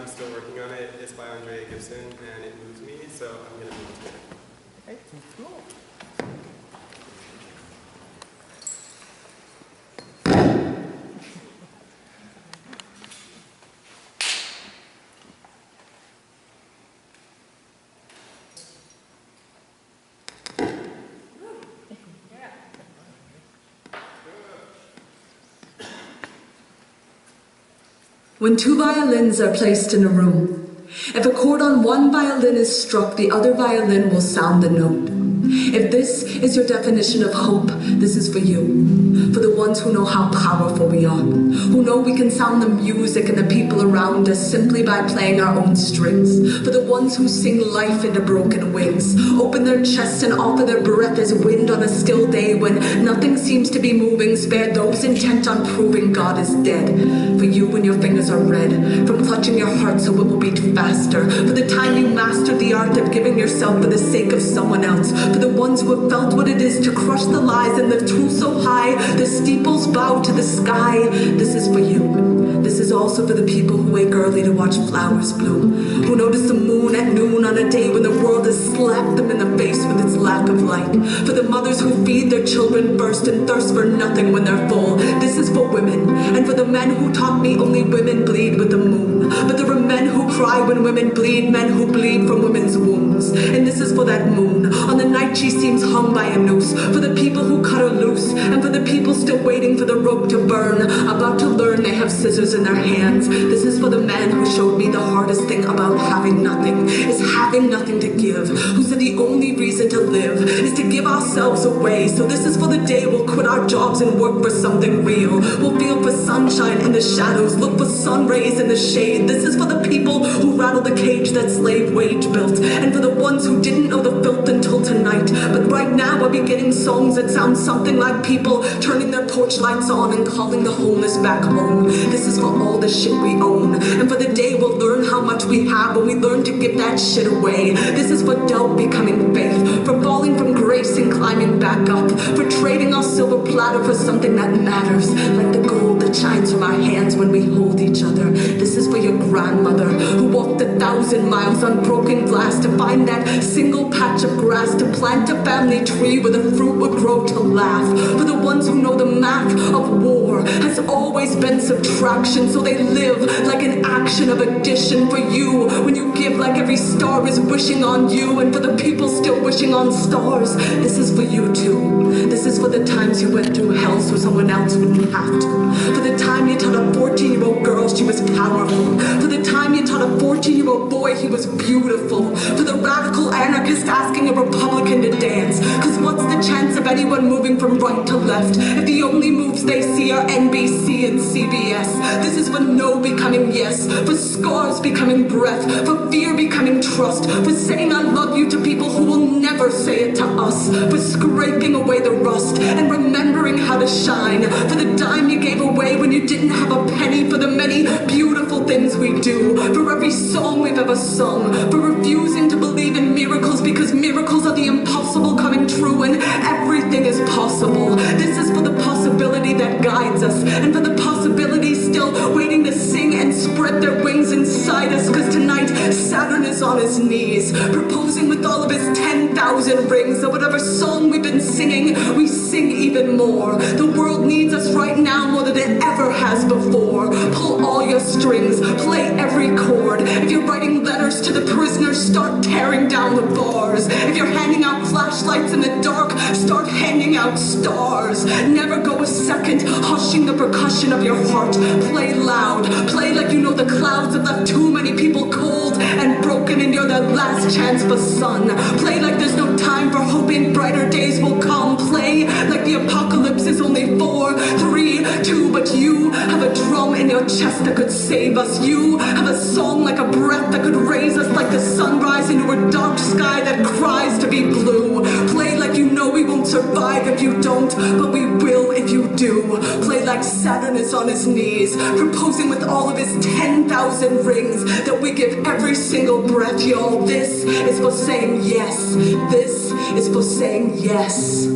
I'm still working on it. It's by Andrea Gibson, and it moves me, so I'm going to move to it. Hey, cool. When two violins are placed in a room, if a chord on one violin is struck, the other violin will sound the note. If this is your definition of hope, this is for you. For the ones who know how powerful we are, who know we can sound the music and the people around us simply by playing our own strings. For the ones who sing life into broken wings, open their chests and offer their breath as wind on a still day when nothing seems to be moving. Spare those intent on proving God is dead. For you when your fingers are red from clutching your heart so it will beat faster. For the time you mastered the art of giving yourself for the sake of someone else. For the ones who have felt what it is to crush the lies and lift truth so high the steeples bow to the sky. This is for you. This is also for the people who wake early to watch flowers bloom, who notice the moon at noon on a day when the world has slapped them in the face with its lack of light. For the mothers who feed their children first and thirst for nothing when they're full. This is for women, and for the men who taught me only women bleed with the moon. But there are men who cry when women bleed, men who bleed from women's wombs. And this is for that moon, on the night she seems hung by a noose. For the people who cut her loose, and for the people still waiting for the rope to burn, about to learn they have scissors in their hands. This is for the man who showed me the hardest thing about having nothing is having nothing to give, who said the only reason to live is to give ourselves away. So this is for the day we'll quit our jobs and work for something real. We'll feel for sunshine in the shadows, look for sun rays in the shade. This is for the people who rattle the cage that slave wage built, and for the ones who didn't know the filth until tonight. But right now I'll be getting songs that sound something like people turning their porch lights on and calling the homeless back home. This is for all the shit we own, and for the day we'll learn how much we have when we learn to give that shit away. This is for doubt becoming faith, for falling from grace and climbing back up, for trading our silver platter for something that matters, like the gold that shines from our hands when we hold each other. This is for your grandmother who walked 1,000 miles on broken glass to find that single patch of grass, to plant a family tree where the fruit would grow to laugh. For the ones who know the math of war has always been subtraction, so they live like an action of addition. For you when you give like every star is wishing on you, and for the people still wishing on stars, this is for you too. This is for the times you went through hell so someone else wouldn't have to. For the time you taught a 14-year-old girl she was powerful. For the time you taught a 14-year-old boy he was beautiful. For the radical anarchist asking a Republican to dance, cause what's the chance of anyone moving from right to left if the only moves they see are NBC and CBS? This is for no becoming yes, for scars becoming breath, for fear becoming trust, for saying I love you to people who will never say it to us, for scraping away the rust and remembering how to shine, for the dime you gave away when you didn't have a penny, for the many beautiful things we do, for every song we've ever sung, for refusing to believe in miracles because miracles are the impossible coming true and everything is possible. This is for the possibility that guides us, and for the possibilities still waiting to sing and spread their wings inside us, cause tonight Saturn is on his knees, proposing with all of his 10,000 rings that whatever song we've been singing, we sing even more. The world needs us right now more than it ever has before. Pull all your strings, play every chord. If you're writing letters to the prisoners, start tearing down the bars. If you're handing out flashlights in the dark, start handing out stars. Never go a second hushing the percussion of your heart. Play loud, play like you know the clouds have left too many people cold and broken and you're their last chance for sun. Play like there's no time for hoping brighter days will come. Play like the apocalypse is only 4, 3, 2, but you have a drum in your chest that could save us. You have a song like a breath that could raise us like the sunrise into a dark sky that cries to be blue. Play like you know we won't survive if you don't, but we will if you do. Play like Saturn is on his knees, proposing with all of his 10,000 rings that we give every single breath, y'all. This is for saying yes. This is for saying yes.